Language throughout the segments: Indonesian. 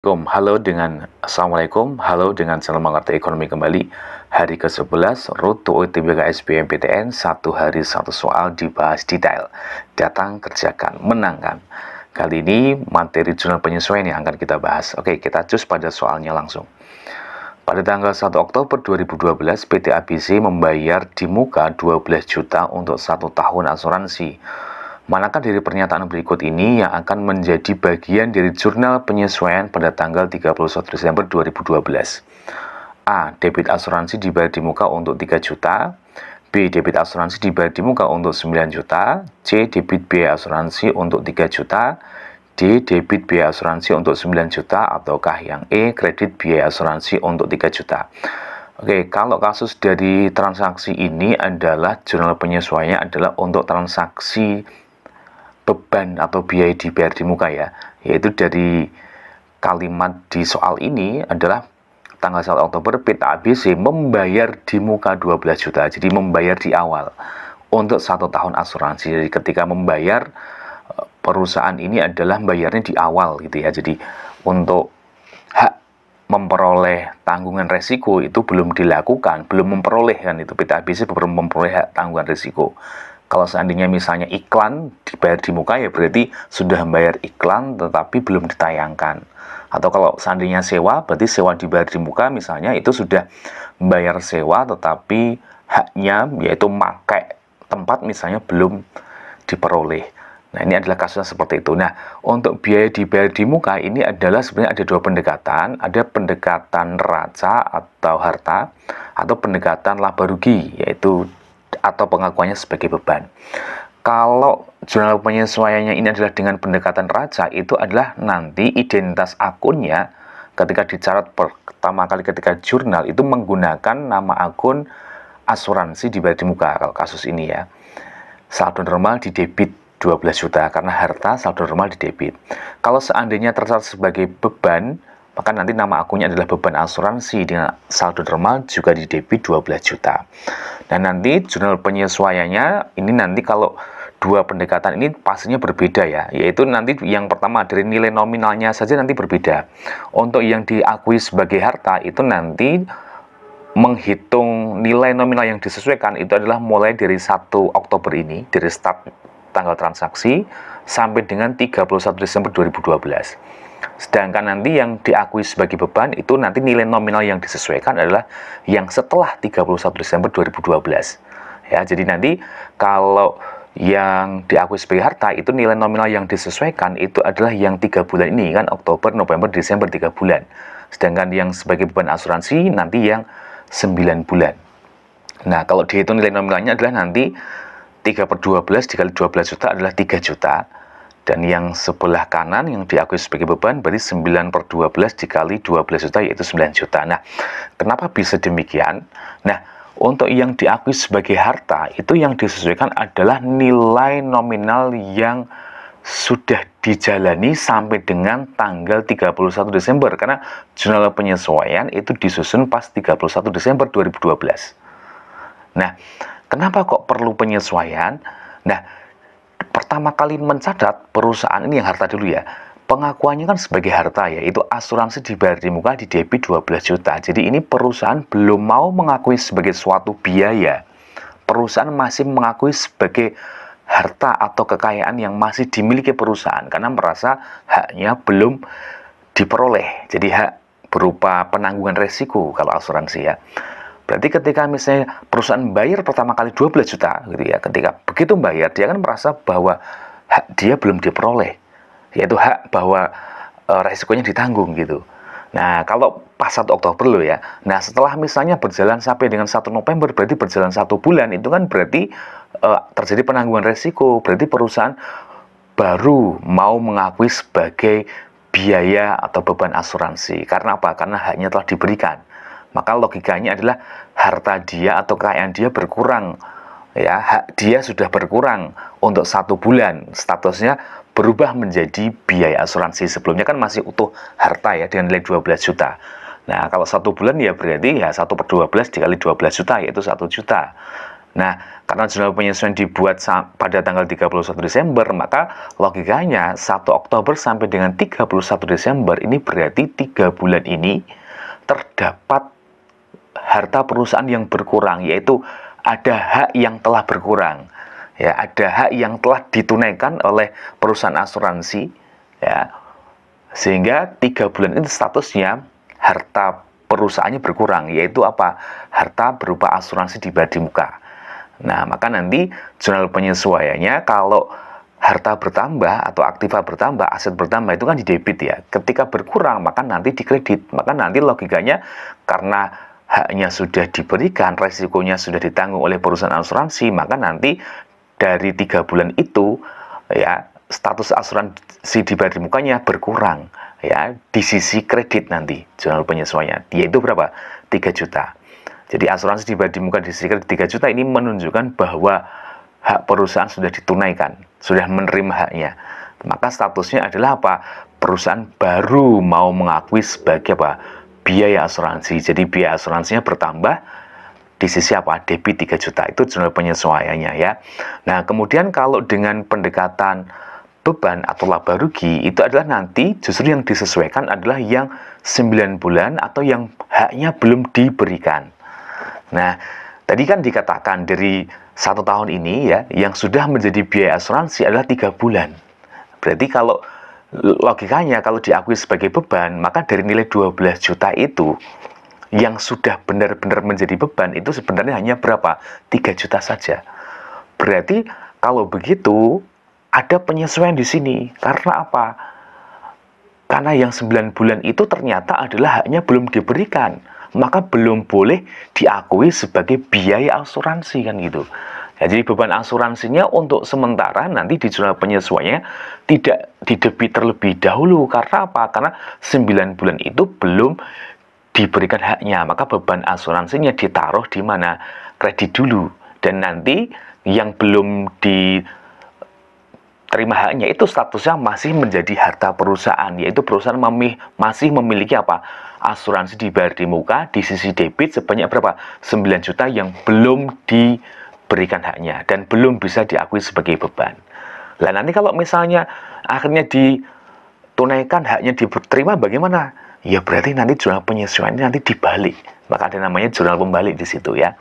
Assalamualaikum, halo dengan channel Mengerti Ekonomi kembali. Hari ke-11, Rute UTBK SBMPTN, satu hari satu soal dibahas detail. Datang, kerjakan, menangkan. Kali ini materi jurnal penyesuaian yang akan kita bahas. Oke, kita cus pada soalnya langsung. Pada tanggal 1 Oktober 2012, PT ABC membayar di muka 12 juta untuk 1 tahun asuransi. Manakah dari pernyataan berikut ini yang akan menjadi bagian dari jurnal penyesuaian pada tanggal 31 Desember 2012? A. Debit asuransi dibayar di muka untuk 3 juta. B. Debit asuransi dibayar di muka untuk 9 juta. C. Debit biaya asuransi untuk 3 juta. D. Debit biaya asuransi untuk 9 juta. Ataukah yang E. Kredit biaya asuransi untuk 3 juta. Oke, kalau kasus dari transaksi ini adalah jurnal penyesuaiannya adalah untuk transaksi beban atau biaya dibayar di muka ya, yaitu dari kalimat di soal ini adalah tanggal 1 Oktober PT ABC membayar di muka 12 juta, jadi membayar di awal untuk 1 tahun asuransi. Jadi ketika membayar, perusahaan ini adalah bayarnya di awal gitu ya, jadi untuk hak memperoleh tanggungan resiko itu belum dilakukan, belum memperoleh kan, itu PT ABC belum memperoleh hak tanggungan resiko. Kalau seandainya misalnya iklan dibayar di muka ya berarti sudah membayar iklan tetapi belum ditayangkan. Atau kalau seandainya sewa berarti sewa dibayar di muka misalnya itu sudah membayar sewa tetapi haknya yaitu pakai tempat misalnya belum diperoleh. Nah, ini adalah kasusnya seperti itu. Nah, untuk biaya dibayar di muka ini adalah sebenarnya ada dua pendekatan. Ada pendekatan neraca atau harta atau pendekatan laba rugi yaitu atau pengakuannya sebagai beban. Kalau jurnal penyesuaiannya ini adalah dengan pendekatan neraca, itu adalah nanti identitas akunnya ketika dicatat pertama kali ketika jurnal itu menggunakan nama akun asuransi dibayar di muka. Kalau kasus ini ya, saldo normal di debit 12 juta karena harta saldo normal di debit. Kalau seandainya tercatat sebagai beban, maka nanti nama akunnya adalah beban asuransi dengan saldo normal juga di debit 12 juta. Dan nanti jurnal penyesuaiannya ini nanti kalau dua pendekatan ini pastinya berbeda ya, yaitu nanti yang pertama dari nilai nominalnya saja nanti berbeda. Untuk yang diakui sebagai harta itu nanti menghitung nilai nominal yang disesuaikan itu adalah mulai dari 1 Oktober ini, dari start tanggal transaksi sampai dengan 31 Desember 2012. Sedangkan nanti yang diakui sebagai beban itu nanti nilai nominal yang disesuaikan adalah yang setelah 31 Desember 2012. Ya, jadi nanti kalau yang diakui sebagai harta itu nilai nominal yang disesuaikan itu adalah yang 3 bulan ini kan, Oktober, November, Desember 3 bulan. Sedangkan yang sebagai beban asuransi nanti yang 9 bulan. Nah, kalau dihitung nilai nominalnya adalah nanti 3/12 dikali 12 juta adalah 3 juta. Dan yang sebelah kanan yang diakui sebagai beban berarti 9/12 dikali 12 juta yaitu 9 juta. Nah, kenapa bisa demikian? Nah, untuk yang diakui sebagai harta itu yang disesuaikan adalah nilai nominal yang sudah dijalani sampai dengan tanggal 31 Desember karena jurnal penyesuaian itu disusun pas 31 Desember 2012. Nah, kenapa kok perlu penyesuaian? Nah, pertama kali mencatat perusahaan ini yang harta dulu ya, pengakuannya kan sebagai harta ya, itu asuransi dibayar di muka di debit 12 juta. Jadi ini perusahaan belum mau mengakui sebagai suatu biaya. Perusahaan masih mengakui sebagai harta atau kekayaan yang masih dimiliki perusahaan karena merasa haknya belum diperoleh. Jadi hak berupa penanggungan resiko kalau asuransi ya. Berarti ketika misalnya perusahaan bayar pertama kali 12 juta gitu ya, ketika begitu bayar dia kan merasa bahwa hak dia belum diperoleh, yaitu hak bahwa resikonya ditanggung gitu. Nah, kalau pas 1 Oktober loh ya. Nah, setelah misalnya berjalan sampai dengan 1 November berarti berjalan 1 bulan, itu kan berarti terjadi penanggungan resiko, berarti perusahaan baru mau mengakui sebagai biaya atau beban asuransi. Karena apa? Karena haknya telah diberikan. Maka logikanya adalah harta dia atau kekayaan dia berkurang ya, hak dia sudah berkurang untuk 1 bulan, statusnya berubah menjadi biaya asuransi. Sebelumnya kan masih utuh harta ya dengan nilai 12 juta. Nah, kalau 1 bulan ya berarti ya 1/12 dikali 12 juta yaitu 1 juta. Nah, karena jurnal penyesuaian dibuat pada tanggal 31 Desember, maka logikanya 1 Oktober sampai dengan 31 Desember ini berarti 3 bulan ini terdapat harta perusahaan yang berkurang, yaitu ada hak yang telah berkurang. Ya, ada hak yang telah ditunaikan oleh perusahaan asuransi, ya, sehingga 3 bulan itu statusnya harta perusahaannya berkurang, yaitu apa? Harta berupa asuransi dibayar di muka. Nah, maka nanti jurnal penyesuaiannya kalau harta bertambah atau aktiva bertambah, aset bertambah itu kan di debit ya. Ketika berkurang maka nanti dikredit. Maka nanti logikanya karena haknya sudah diberikan, resikonya sudah ditanggung oleh perusahaan asuransi, maka nanti dari 3 bulan itu ya status asuransi dibayar di mukanya berkurang ya di sisi kredit nanti jurnal penyesuaiannya, yaitu berapa? 3 juta. Jadi asuransi dibayar di muka di sisi kredit 3 juta ini menunjukkan bahwa hak perusahaan sudah ditunaikan, sudah menerima haknya. Maka statusnya adalah apa? Perusahaan baru mau mengakui sebagai apa? Biaya asuransi. Jadi biaya asuransinya bertambah di sisi apa? Debit 3 juta. Itu jurnal penyesuaiannya ya. Nah, kemudian kalau dengan pendekatan beban atau laba rugi, itu adalah nanti justru yang disesuaikan adalah yang 9 bulan atau yang haknya belum diberikan. Nah, tadi kan dikatakan dari 1 tahun ini ya, yang sudah menjadi biaya asuransi adalah 3 bulan. Berarti kalau logikanya kalau diakui sebagai beban, maka dari nilai 12 juta itu yang sudah benar-benar menjadi beban itu sebenarnya hanya berapa? 3 juta saja. Berarti kalau begitu ada penyesuaian di sini. Karena apa? Karena yang 9 bulan itu ternyata adalah haknya belum diberikan, maka belum boleh diakui sebagai biaya asuransi kan gitu. Ya, jadi beban asuransinya untuk sementara nanti di jurnal penyesuaiannya tidak didebit terlebih dahulu. Karena apa? Karena 9 bulan itu belum diberikan haknya, maka beban asuransinya ditaruh di mana? Kredit dulu. Dan nanti yang belum diterima haknya itu statusnya masih menjadi harta perusahaan, yaitu perusahaan masih memiliki apa? Asuransi dibayar di muka di sisi debit sebanyak berapa? 9 juta yang belum diberikan haknya dan belum bisa diakui sebagai beban. Lah nanti kalau misalnya akhirnya ditunaikan haknya diterima bagaimana? Ya berarti nanti jurnal penyesuaian nanti dibalik. Maka ada namanya jurnal pembalik di situ ya.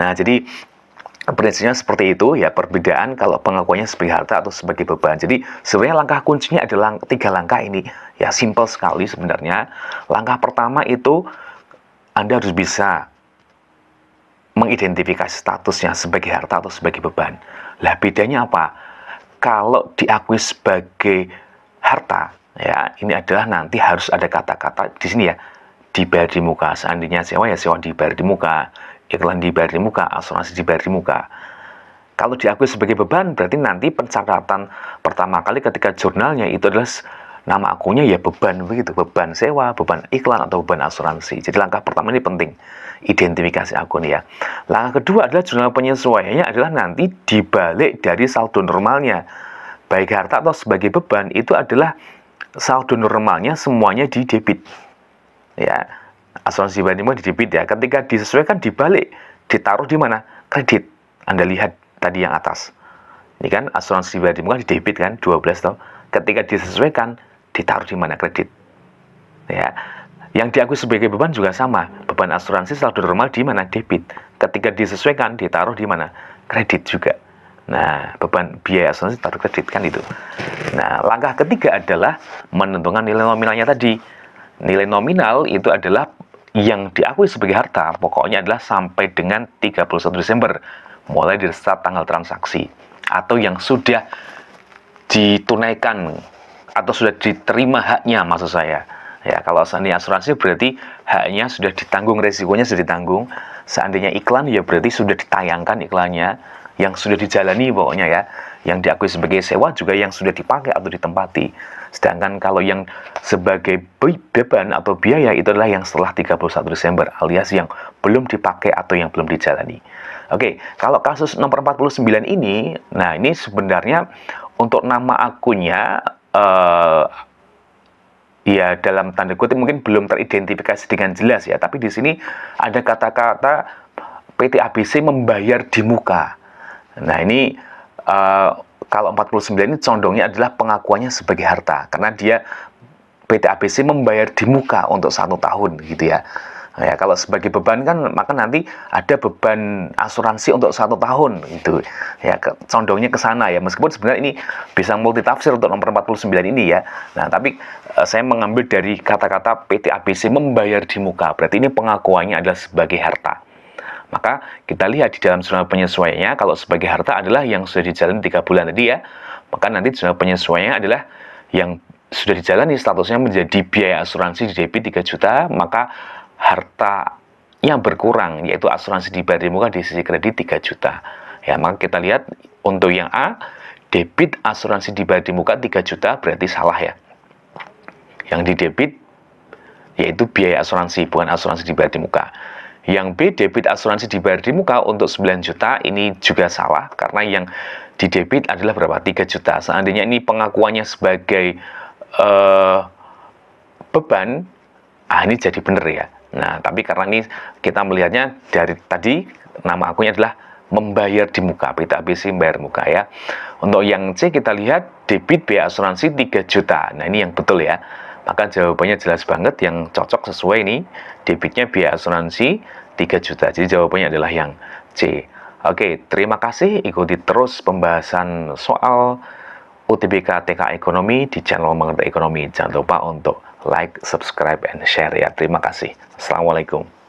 Nah, jadi prinsipnya seperti itu ya, perbedaan kalau pengakuannya sebagai harta atau sebagai beban. Jadi sebenarnya langkah kuncinya adalah 3 langkah ini ya, simple sekali sebenarnya. Langkah pertama itu Anda harus bisa mengidentifikasi statusnya sebagai harta atau sebagai beban. Lah bedanya apa? Kalau diakui sebagai harta ya, ini adalah nanti harus ada kata-kata di sini ya, dibayar di muka. Seandainya sewa ya sewa dibayar di muka, iklan dibayar di muka, asuransi dibayar di muka. Kalau diakui sebagai beban, berarti nanti pencatatan pertama kali ketika jurnalnya itu adalah nama akunnya ya beban begitu, beban sewa, beban iklan atau beban asuransi. Jadi langkah pertama ini penting, identifikasi akun ya. Langkah kedua adalah jurnal penyesuaiannya adalah nanti dibalik dari saldo normalnya, baik harta atau sebagai beban itu adalah saldo normalnya semuanya di debit ya. Asuransi dibayar di debit ya. Ketika disesuaikan dibalik, ditaruh di mana? Kredit. Anda lihat tadi yang atas. Ini kan asuransi dibayar di muka di debit kan 12 toh. Ketika disesuaikan ditaruh di mana? Kredit. Ya. Yang diakui sebagai beban juga sama. Beban asuransi saldo normal di mana? Debit. Ketika disesuaikan ditaruh di mana? Kredit juga. Nah, beban biaya asuransi taruh kredit kan itu. Nah, langkah ketiga adalah menentukan nilai nominalnya tadi. Nilai nominal itu adalah yang diakui sebagai harta, pokoknya adalah sampai dengan 31 Desember, mulai dari start tanggal transaksi, atau yang sudah ditunaikan, atau sudah diterima haknya maksud saya. Ya, kalau seandainya asuransi berarti haknya sudah ditanggung, resikonya sudah ditanggung. Seandainya iklan ya berarti sudah ditayangkan iklannya, yang sudah dijalani pokoknya ya. Yang diakui sebagai sewa juga yang sudah dipakai atau ditempati. Sedangkan kalau yang sebagai beban atau biaya itu adalah yang setelah 31 Desember alias yang belum dipakai atau yang belum dijalani. Oke, kalau kasus nomor 49 ini, nah ini sebenarnya untuk nama akunnya ya dalam tanda kutip mungkin belum teridentifikasi dengan jelas ya, tapi di sini ada kata-kata PT ABC membayar di muka. Nah, ini kalau 49 ini condongnya adalah pengakuannya sebagai harta, karena dia PT ABC membayar di muka untuk 1 tahun gitu ya. Nah, ya, kalau sebagai beban kan maka nanti ada beban asuransi untuk 1 tahun gitu ya, condongnya ke sana ya, meskipun sebenarnya ini bisa multitafsir untuk nomor 49 ini ya. Nah, tapi saya mengambil dari kata-kata PT ABC membayar di muka, berarti ini pengakuannya adalah sebagai harta. Maka kita lihat di dalam jurnal penyesuaiannya, kalau sebagai harta adalah yang sudah dijalani 3 bulan tadi ya, maka nanti jurnal penyesuaiannya adalah yang sudah dijalani statusnya menjadi biaya asuransi di debit 3 juta, maka hartanya berkurang, yaitu asuransi dibayar di muka di sisi kredit 3 juta. Ya, maka kita lihat untuk yang A, debit asuransi dibayar di muka 3 juta, berarti salah ya. Yang di debit yaitu biaya asuransi, bukan asuransi dibayar di muka. Yang B, debit asuransi dibayar di muka untuk 9 juta, ini juga salah, karena yang di debit adalah berapa? 3 juta. Seandainya ini pengakuannya sebagai beban, ini jadi benar ya. Nah, tapi karena ini kita melihatnya dari tadi, nama akunnya adalah membayar di muka, PT ABC membayar muka ya. Untuk yang C kita lihat debit biaya asuransi 3 juta. Nah, ini yang betul ya. Maka jawabannya jelas banget, yang cocok sesuai ini debitnya biaya asuransi 3 juta. Jadi jawabannya adalah yang C. Oke, terima kasih. Ikuti terus pembahasan soal UTBK TK Ekonomi di channel Mengerti Ekonomi. Jangan lupa untuk like, subscribe, and share ya. Terima kasih. Assalamualaikum.